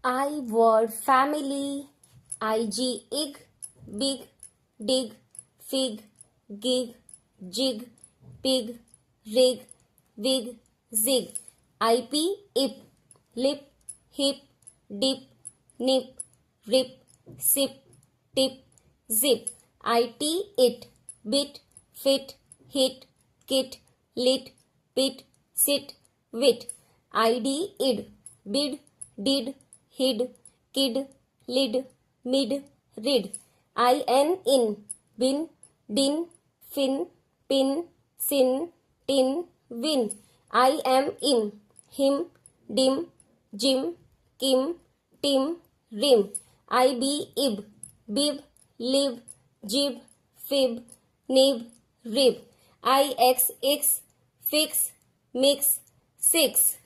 I word family. IG ig, big, dig, fig, gig, jig, pig, rig, wig, zig. IP ip, lip, hip, dip, nip, rip, sip, tip, zip. IT it, bit, fit, hit, kit, lit, pit, sit, wit. ID id, bid, did, hid, kid, lid, mid, rid. In, bin, din, fin, pin, sin, tin, win. I am im, him, dim, jim, kim, tim, rim. Ib, bib, lib, jib, fib, nib, rib. Ix, fix, mix, six.